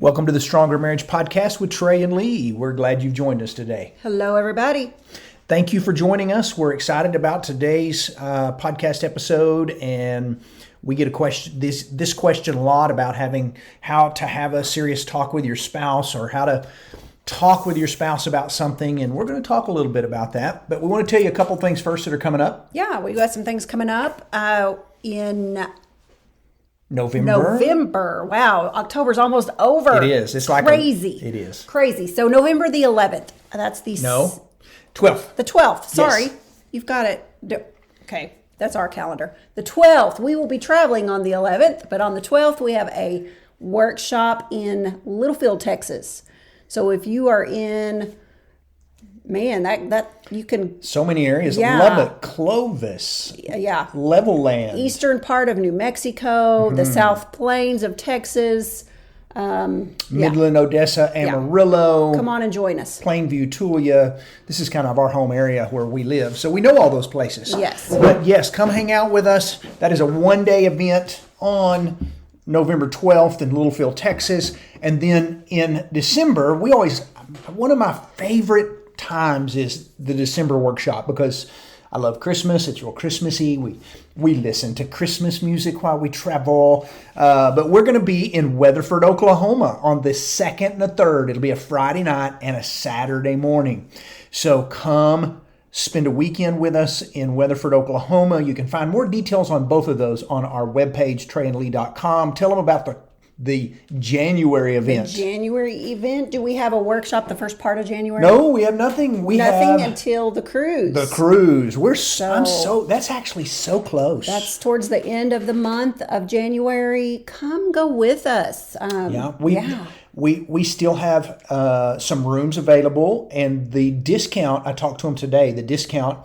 Welcome to the Stronger Marriage Podcast with Trey and Lee. We're glad you've joined us today. Hello, everybody. Thank you for joining us. We're excited about today's podcast episode, and we get a question. This question a lot about how to have a serious talk with your spouse, or how to talk with your spouse about something, and we're going to talk a little bit about that. But we want to tell you a couple things first that are coming up. Yeah, we got some things coming up in November. Wow, October's almost over. It is. It's crazy. It is crazy. So November the 11th. That's the 12th. The 12th. Sorry, Yes. You've got it. Okay, that's our calendar. The 12th. We will be traveling on the 11th, but on the 12th we have a workshop in Littlefield, Texas. So if you are in, that you can. So many areas. Yeah. Lubbock, Clovis, Yeah. Level Land. Eastern part of New Mexico, the South Plains of Texas. Midland, Odessa, Amarillo. Come on and join us. Plainview, Tulia. This is kind of our home area where we live. So we know all those places. Yes. But yes, come hang out with us. That is a one-day event on November 12th in Littlefield, Texas. And then in December, one of my favorite times is the December workshop, because I love Christmas. It's real Christmassy. We listen to Christmas music while we travel. But we're going to be in Weatherford, Oklahoma on the 2nd and the 3rd. It'll be a Friday night and a Saturday morning. So come spend a weekend with us in Weatherford, Oklahoma. You can find more details on both of those on our webpage, treyandlee.com. Tell them about the January event. January event. Do we have a workshop the first part of January? No, we have nothing. We Nothing have until the cruise. the cruise. That's actually so close. That's towards the end of the month of January. Come go with us. We still have some rooms available, and the discount, I talked to them today, the discount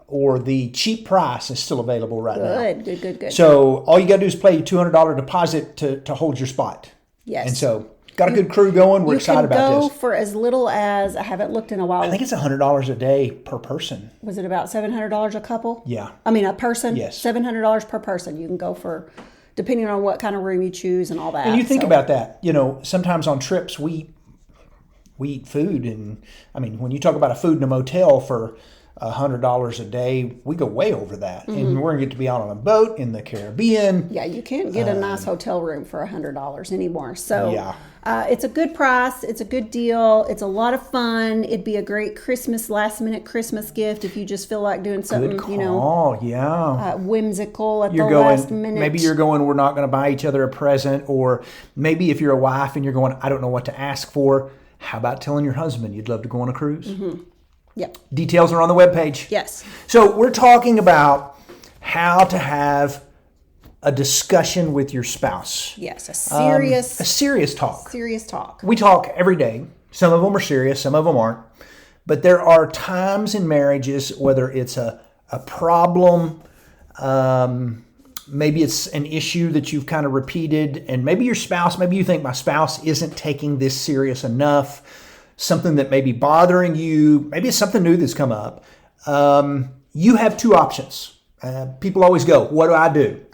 or the cheap price is still available right now. Good. So all you got to do is pay a $200 deposit to hold your spot. Yes. And so got a good crew going. We're excited about this. You can go for as little as, I haven't looked in a while. I think it's $100 a day per person. Was it about $700 a couple? Yeah. I mean, a person? Yes. $700 per person. You can go for, depending on what kind of room you choose and all that. And you think about that. Sometimes on trips we eat food, and I mean, when you talk about a food in a motel for $100 a day, we go way over that. And we're going to get to be out on a boat in the Caribbean. Yeah, you can't get a nice hotel room for $100 anymore. So yeah. It's a good price. It's a good deal. It's a lot of fun. It'd be a great last-minute Christmas gift if you just feel like doing something, Good call. whimsical at You're the going, last minute. maybe you're going, we're not going to buy each other a present. Or maybe if you're a wife and you're going, I don't know what to ask for. How about telling your husband you'd love to go on a cruise? Yep. Details are on the webpage. Yes. So we're talking about how to have a discussion with your spouse. Yes, a serious talk. Serious talk. We talk every day. Some of them are serious, some of them aren't. But there are times in marriages, whether it's a problem, maybe it's an issue that you've kind of repeated, and maybe you think my spouse isn't taking this serious enough, something that may be bothering you, maybe it's something new that's come up. You have two options. People always go, what do I do?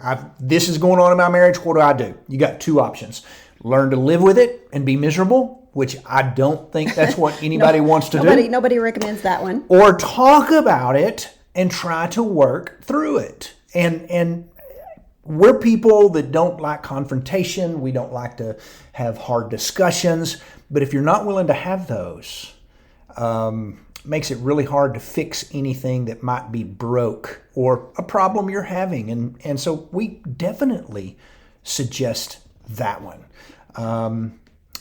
This is going on in my marriage. What do I do? You got two options. Learn to live with it and be miserable, which I don't think that's what anybody wants to do. Nobody recommends that one. Or talk about it and try to work through it. And we're people that don't like confrontation. We don't like to have hard discussions. But if you're not willing to have those, makes it really hard to fix anything that might be broke or a problem you're having. And so we definitely suggest that one.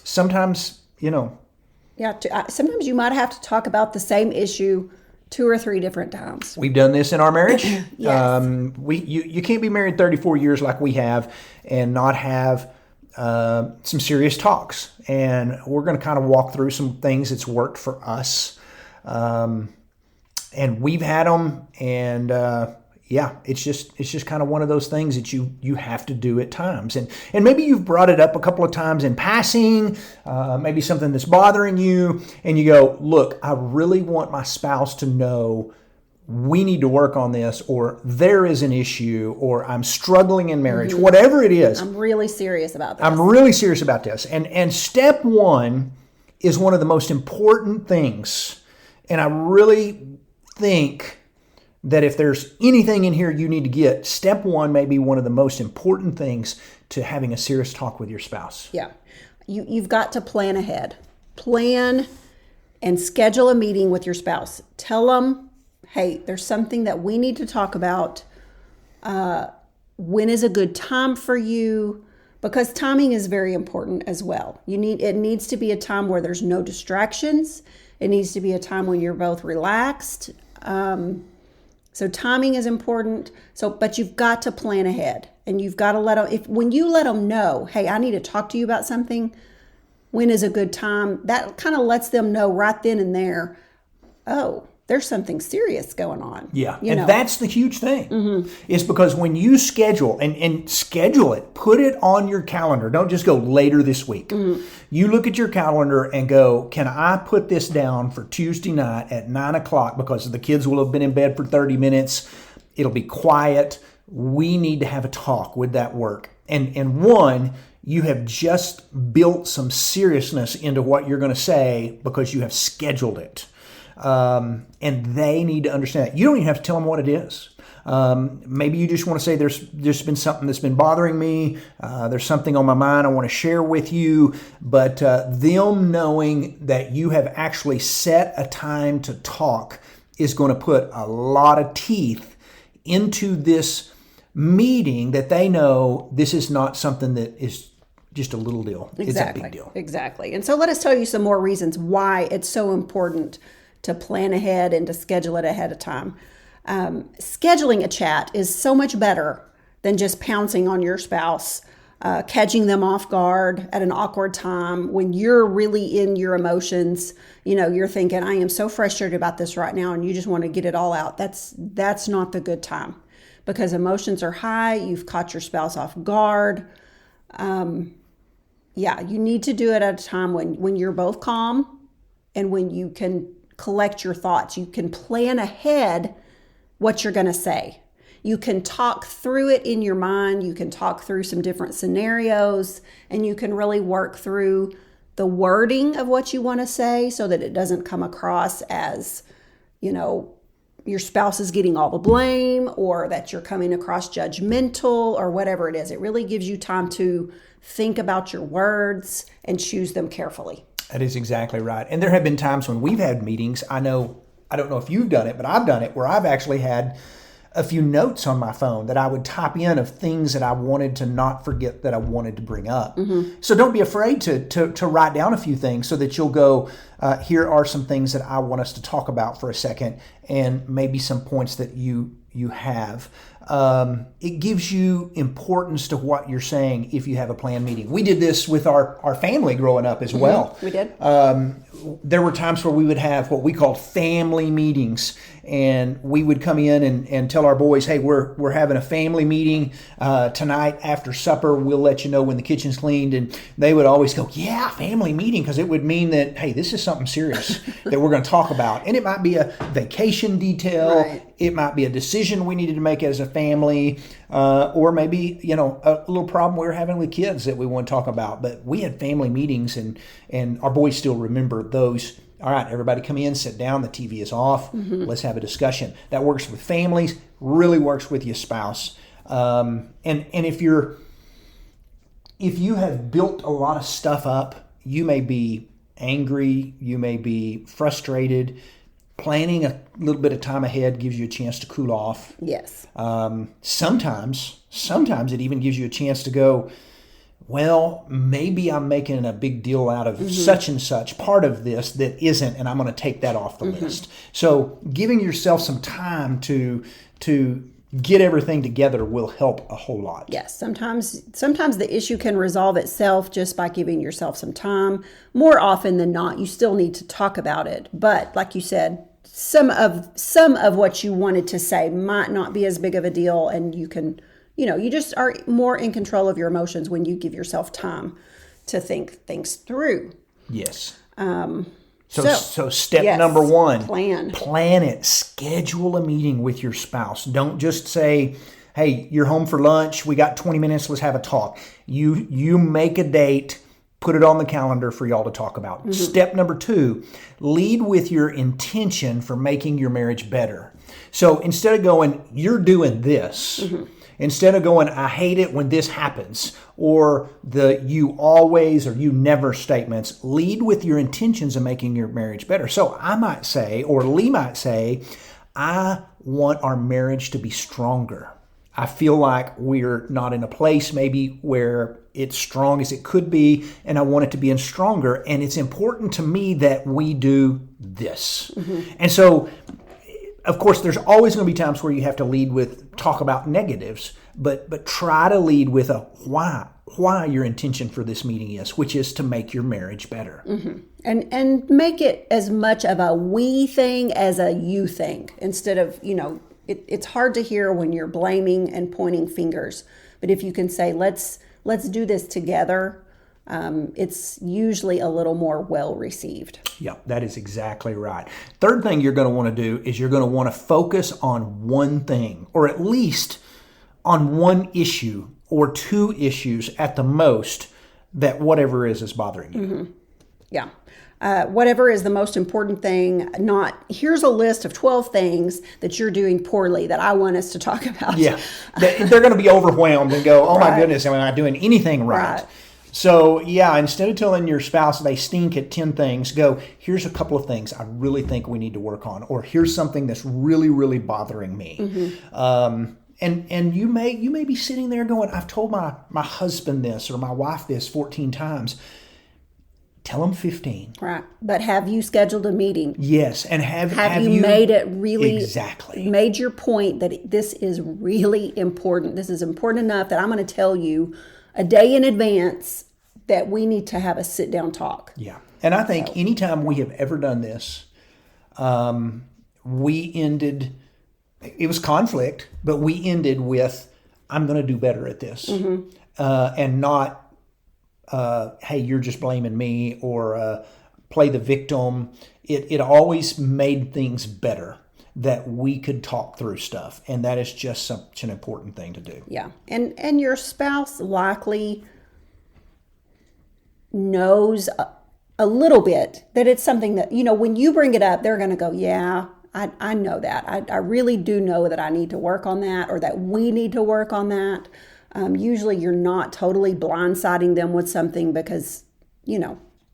Sometimes, sometimes you might have to talk about the same issue 2 or 3 different times. We've done this in our marriage. Yes. You can't be married 34 years like we have and not have some serious talks. And we're going to kind of walk through some things that's worked for us. And we've had them. And it's just kind of one of those things that you have to do at times. And maybe you've brought it up a couple of times in passing, maybe something that's bothering you. And you go, look, I really want my spouse to know we need to work on this, or there is an issue, or I'm struggling in marriage, whatever it is. I'm really serious about this. I'm really serious about this. And step one is one of the most important things. And I really think that if there's anything in here you need to get, step one may be one of the most important things to having a serious talk with your spouse. Yeah. You've got to plan ahead. Plan and schedule a meeting with your spouse. Tell them, hey, there's something that we need to talk about. When is a good time for you? Because timing is very important as well. It needs to be a time where there's no distractions. It needs to be a time when you're both relaxed. So timing is important. But you've got to plan ahead, and you've got to let them. When you let them know, hey, I need to talk to you about something. When is a good time? That kind of lets them know right then and there. Oh, there's something serious going on. Yeah, that's the huge thing. Is because when you schedule and schedule it, put it on your calendar. Don't just go later this week. You look at your calendar and go, can I put this down for Tuesday night at 9 o'clock, because the kids will have been in bed for 30 minutes. It'll be quiet. We need to have a talk. Would that work? And one, you have just built some seriousness into what you're going to say because you have scheduled it. And they need to understand that. You don't even have to tell them what it is. Maybe you just want to say there's been something that's been bothering me. There's something on my mind I want to share with you. But them knowing that you have actually set a time to talk is going to put a lot of teeth into this meeting, that they know this is not something that is just a little deal. Exactly. It's a big deal. Exactly. And so let us tell you some more reasons why it's so important to plan ahead and to schedule it ahead of time. Scheduling a chat is so much better than just pouncing on your spouse, catching them off guard at an awkward time when you're really in your emotions. You're thinking, I am so frustrated about this right now, and you just want to get it all out. That's not the good time, because emotions are high. You've caught your spouse off guard. You need to do it at a time when you're both calm and when you can collect your thoughts. You can plan ahead what you're going to say. You can talk through it in your mind. You can talk through some different scenarios, and you can really work through the wording of what you want to say so that it doesn't come across as, your spouse is getting all the blame, or that you're coming across judgmental, or whatever it is. It really gives you time to think about your words and choose them carefully. That is exactly right. And there have been times when we've had meetings. I don't know if you've done it, but I've done it, where I've actually had a few notes on my phone that I would type in of things that I wanted to not forget that I wanted to bring up. So don't be afraid to write down a few things, so that you'll go, here are some things that I want us to talk about for a second, and maybe some points that you have. It gives you importance to what you're saying if you have a planned meeting. We did this with our family growing up as well. We did. There were times where we would have what we called family meetings, and we would come in and tell our boys, hey, we're having a family meeting tonight after supper. We'll let you know when the kitchen's cleaned. And they would always go, yeah, family meeting, because it would mean that, hey, this is something serious that we're going to talk about. And it might be a vacation detail. Right. It might be a decision we needed to make as a family, or maybe, a little problem we were having with kids that we want to talk about. But we had family meetings, and our boys still remember those. All right, everybody come in, sit down, the TV is off, let's have a discussion. That works with families, really works with your spouse. And if you have built a lot of stuff up, you may be angry, you may be frustrated. Planning a little bit of time ahead gives you a chance to cool off. Yes. Sometimes it even gives you a chance to go, well, maybe I'm making a big deal out of such and such part of this that isn't, and I'm going to take that off the list. So giving yourself some time to get everything together will help a whole lot. Yes, sometimes the issue can resolve itself just by giving yourself some time. More often than not, you still need to talk about it. But like you said, some of what you wanted to say might not be as big of a deal, and you can, you just are more in control of your emotions when you give yourself time to think things through. Yes. So step yes, number 1, plan it. Schedule a meeting with your spouse. Don't just say, hey, you're home for lunch. We got 20 minutes. Let's have a talk. You make a date, put it on the calendar for y'all to talk about. Mm-hmm. Step number 2, lead with your intention for making your marriage better. So instead of going, you're doing this, mm-hmm. instead of going, I hate it when this happens, or the you always or you never statements, lead with your intentions of making your marriage better. So I might say, or Lee might say, I want our marriage to be stronger. I feel like we're not in a place maybe where it's strong as it could be, and I want it to be stronger. And it's important to me that we do this. Mm-hmm. And so, of course, there's always going to be times where you have to lead with talk about negatives, but try to lead with a why your intention for this meeting is, which is to make your marriage better. Mm-hmm. And make it as much of a we thing as a you thing, instead of, it's hard to hear when you're blaming and pointing fingers. But if you can say, let's do this together, it's usually a little more well received. Yeah, that is exactly right. Third thing you're going to want to do is you're going to want to focus on one thing, or at least on one issue or 2 issues at the most, that whatever is bothering you. Mm-hmm. Yeah. Whatever is the most important thing, not here's a list of 12 things that you're doing poorly that I want us to talk about. Yeah, they're going to be overwhelmed and go, oh right. my goodness, am I not doing anything right? So yeah, instead of telling your spouse they stink at 10 things, go, here's a couple of things I really think we need to work on, or here's something that's really, really bothering me. Mm-hmm. And you may be sitting there going, I've told my husband this or my wife this 14 times. Tell them 15. Right. But have you scheduled a meeting? Yes. And have you made it really, exactly, made your point that this is really important. This is important enough that I'm going to tell you a day in advance that we need to have a sit down talk. Yeah. And I think anytime we have ever done this, we ended, it was conflict, but we ended with, I'm going to do better at this. Mm-hmm. And not, hey, you're just blaming me, or play the victim. It always made things better that we could talk through stuff. And that is just such an important thing to do. Yeah. And your spouse likely knows a little bit that it's something that, when you bring it up, they're going to go, yeah, I know that. I really do know that I need to work on that, or that we need to work on that. Usually you're not totally blindsiding them with something, because,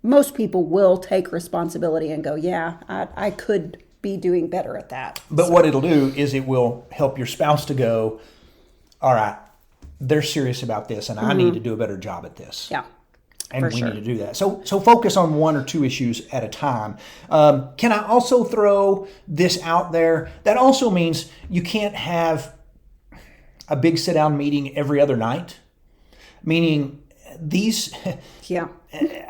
most people will take responsibility and go, yeah, I could be doing better at that. But what it'll do is it will help your spouse to go, all right, they're serious about this, and I need to do a better job at this. Yeah. And we need to do that. So focus on 1 or 2 issues at a time. Can I also throw this out there? That also means you can't have a big sit-down meeting every other night. Meaning these... Yeah.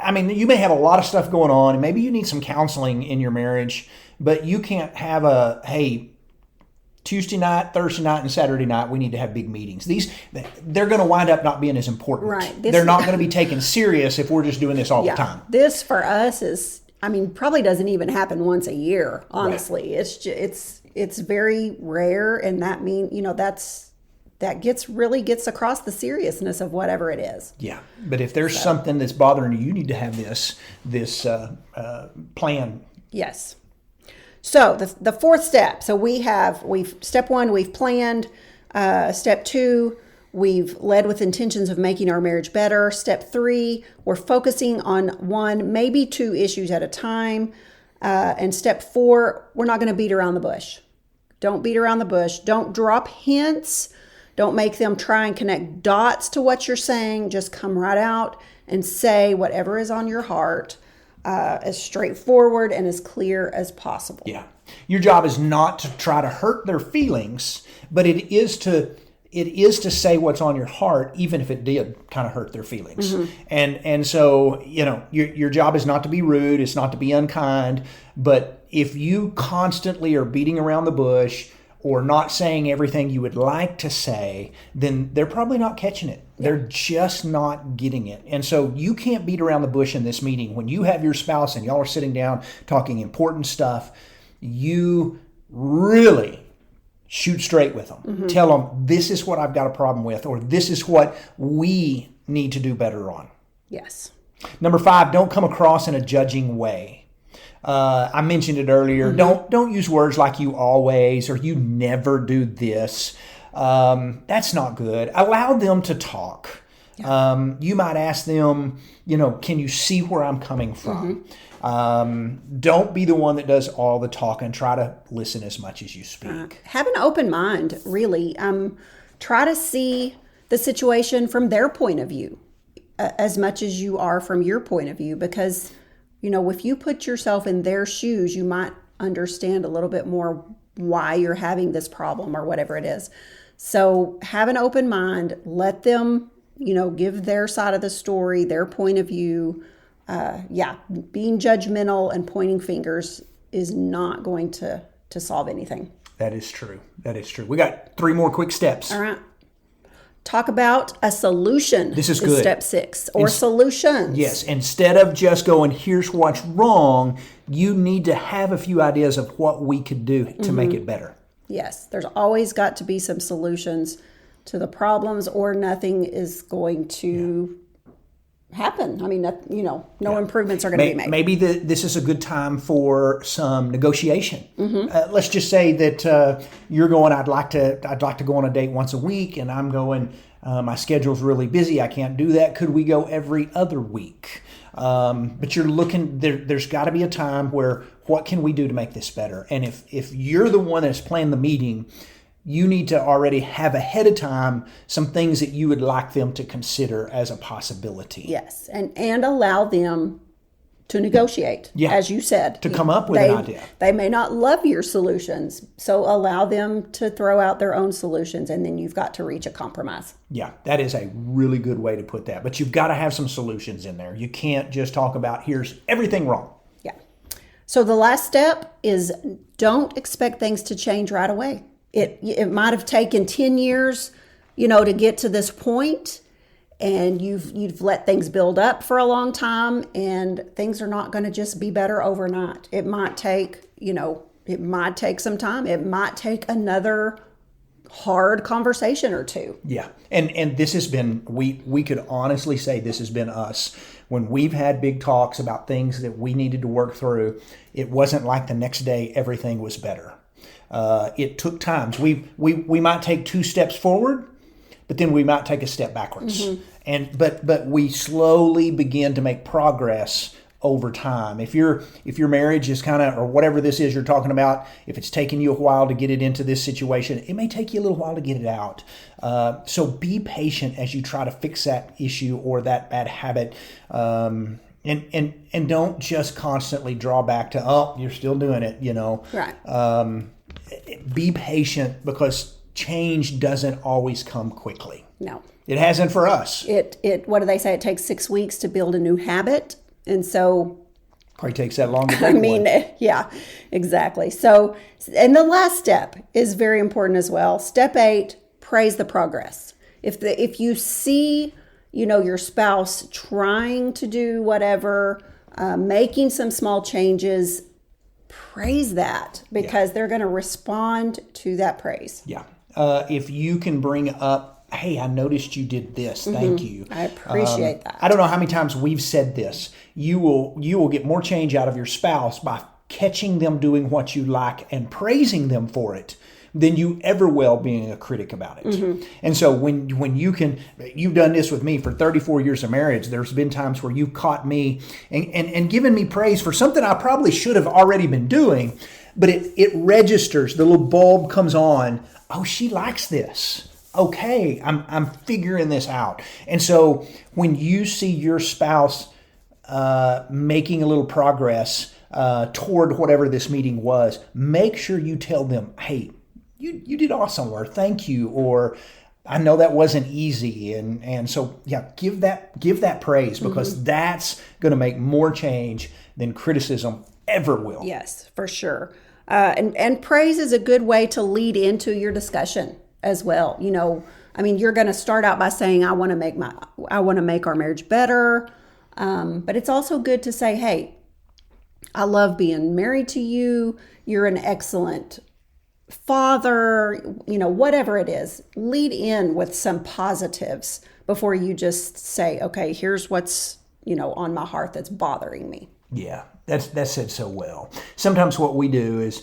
I mean, you may have a lot of stuff going on, and maybe you need some counseling in your marriage, but you can't have hey, Tuesday night, Thursday night, and Saturday night, we need to have big meetings. They're going to wind up not being as important. Right. They're not going to be taken serious if we're just doing this all the time. This for us is, probably doesn't even happen once a year, honestly. Right. It's very rare, and that that gets across the seriousness of whatever it is. Yeah, but if there's something that's bothering you, you need to have this plan. Yes. So the 4th step. So we've step 1, we've planned. Step 2, we've led with intentions of making our marriage better. Step 3, we're focusing on 1, maybe 2 issues at a time. And step 4, we're not going to beat around the bush. Don't beat around the bush. Don't drop hints. Don't make them try and connect dots to what you're saying. Just come right out and say whatever is on your heart, as straightforward and as clear as possible. Yeah. Your job is not to try to hurt their feelings, but it is to say what's on your heart, even if it did kind of hurt their feelings. Mm-hmm. And so, your job is not to be rude. It's not to be unkind. But if you constantly are beating around the bush, or not saying everything you would like to say, then they're probably not catching it. They're just not getting it. And so you can't beat around the bush in this meeting. When you have your spouse and y'all are sitting down talking important stuff, you really shoot straight with them. Tell them, this is what I've got a problem with, or this is what we need to do better on. Yes. Number 5, don't come across in a judging way. I mentioned it earlier. Don't use words like you always or you never do this. That's not good. Allow them to talk. You might ask them, can you see where I'm coming from? Don't be the one that does all the talking. Try to listen as much as you speak. Have an open mind, really. Try to see the situation from their point of view as much as you are from your point of view, because if you put yourself in their shoes, you might understand a little bit more why you're having this problem or whatever it is. So have an open mind, let them, give their side of the story, their point of view. Being judgmental and pointing fingers is not going to solve anything. That is true. We got 3 more quick steps. All right. Talk about a solution. This is good. Step 6, or solutions. Yes. Instead of just going, here's what's wrong, you need to have a few ideas of what we could do to make it better. Yes. There's always got to be some solutions to the problems, or nothing is going to happen. I mean, no improvements are going to be made. Maybe this is a good time for some negotiation. Let's just say that you're going, I'd like to go on a date once a week, and I'm going, my schedule's really busy. I can't do that. Could we go every other week? But you're looking, there's got to be a time where, what can we do to make this better? And if you're the one that's planned the meeting, you need to already have ahead of time some things that you would like them to consider as a possibility. Yes, and allow them to negotiate, as you said. To come up with an idea. They may not love your solutions, so allow them to throw out their own solutions, and then you've got to reach a compromise. Yeah, that is a really good way to put that. But you've got to have some solutions in there. You can't just talk about, here's everything wrong. Yeah. So the last step is, don't expect things to change right away. It might have taken 10 years, to get to this point, and you've let things build up for a long time, and things are not going to just be better overnight. It might take, some time. It might take another hard conversation or two. Yeah. And this has been, we could honestly say this has been us. When we've had big talks about things that we needed to work through, it wasn't like the next day everything was better. It took times. We might take 2 steps forward, but then we might take a step backwards. But we slowly begin to make progress over time. If your marriage is kind of, or whatever this is you're talking about, if it's taking you a while to get it into this situation, it may take you a little while to get it out. So be patient as you try to fix that issue or that bad habit. And don't just constantly draw back to, oh, you're still doing it, Right. Be patient, because change doesn't always come quickly. No. It hasn't for us. What do they say? It takes 6 weeks to build a new habit. And so, probably takes that long to break one. Yeah, exactly. So, and the last step is very important as well. Step 8, praise the progress. If you see, your spouse trying to do whatever, making some small changes, praise that, because they're going to respond to that praise. Yeah. If you can bring up, hey, I noticed you did this. Thank you. I appreciate that. I don't know how many times we've said this. You will get more change out of your spouse by catching them doing what you like and praising them for it than you ever will being a critic about it. And so when you've done this with me for 34 years of marriage, there's been times where you've caught me and given me praise for something I probably should have already been doing, but it registers, the little bulb comes on, oh, she likes this. Okay, I'm figuring this out. And so when you see your spouse making a little progress toward whatever this meeting was, make sure you tell them, hey, you did awesome, or thank you, or I know that wasn't easy. And so, give that praise, because that's going to make more change than criticism ever will. Yes, for sure. And praise is a good way to lead into your discussion as well. You're going to start out by saying, I want to make our marriage better. But it's also good to say, hey, I love being married to you. You're an excellent father, whatever it is. Lead in with some positives before you just say, okay, here's what's, on my heart that's bothering me. Yeah, that's said so well. Sometimes what we do is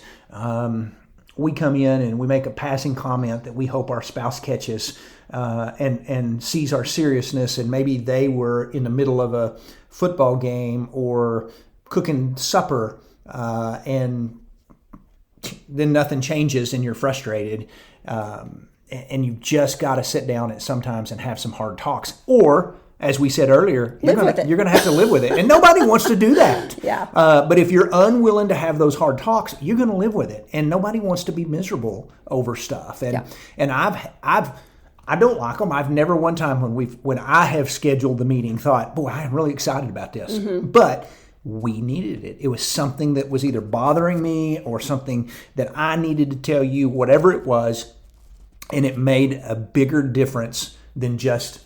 we come in and we make a passing comment that we hope our spouse catches and sees our seriousness, and maybe they were in the middle of a football game or cooking supper and then nothing changes and you're frustrated. And you've just got to sit down at sometimes and have some hard talks. Or, as we said earlier, you're going to have to live with it. And nobody wants to do that. Yeah. But if you're unwilling to have those hard talks, you're going to live with it. And nobody wants to be miserable over stuff. And I don't like them. I've never one time when I have scheduled the meeting thought, boy, I am really excited about this. Mm-hmm. But we needed it. It was something that was either bothering me or something that I needed to tell you, whatever it was. And it made a bigger difference than just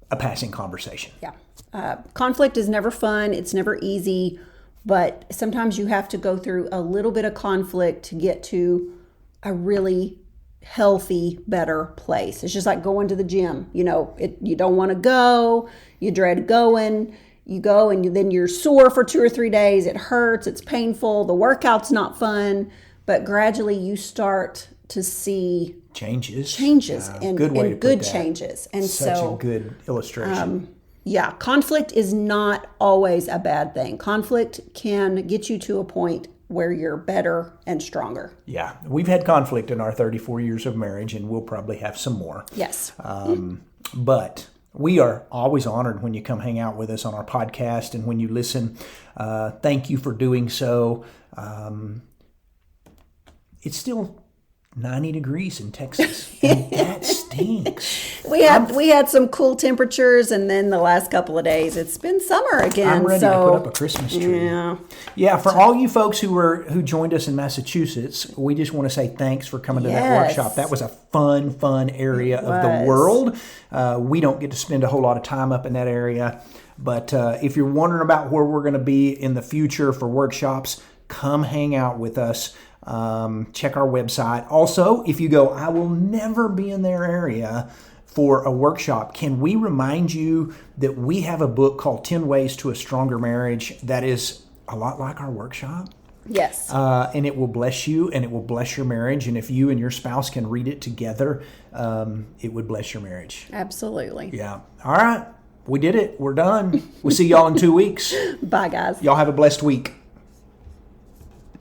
a passing conversation. Yeah. Conflict is never fun. It's never easy. But sometimes you have to go through a little bit of conflict to get to a really healthy, better place. It's just like going to the gym. You don't want to go. You dread going. You go and then you're sore for 2 or 3 days. It hurts. It's painful. The workout's not fun. But gradually you start to see changes and good changes. And such a good illustration. Conflict is not always a bad thing. Conflict can get you to a point where you're better and stronger. Yeah, we've had conflict in our 34 years of marriage, and we'll probably have some more. Yes. But we are always honored when you come hang out with us on our podcast and when you listen. Thank you for doing so. It's still 90 degrees in Texas, and that stinks. We had some cool temperatures, and then the last couple of days it's been summer again. I'm ready to put up a Christmas tree. Yeah. For all you folks who joined us in Massachusetts, we just want to say thanks for coming to that workshop. That was a fun area of the world. We don't get to spend a whole lot of time up in that area, but if you're wondering about where we're going to be in the future for workshops, come hang out with us. Check our website. Also, if you go, I will never be in their area for a workshop, can we remind you that we have a book called 10 Ways to a Stronger Marriage that is a lot like our workshop? Yes. And it will bless you and it will bless your marriage. And if you and your spouse can read it together, it would bless your marriage. Absolutely. Yeah. All right. We did it. We're done. We'll see y'all in 2 weeks. Bye, guys. Y'all have a blessed week.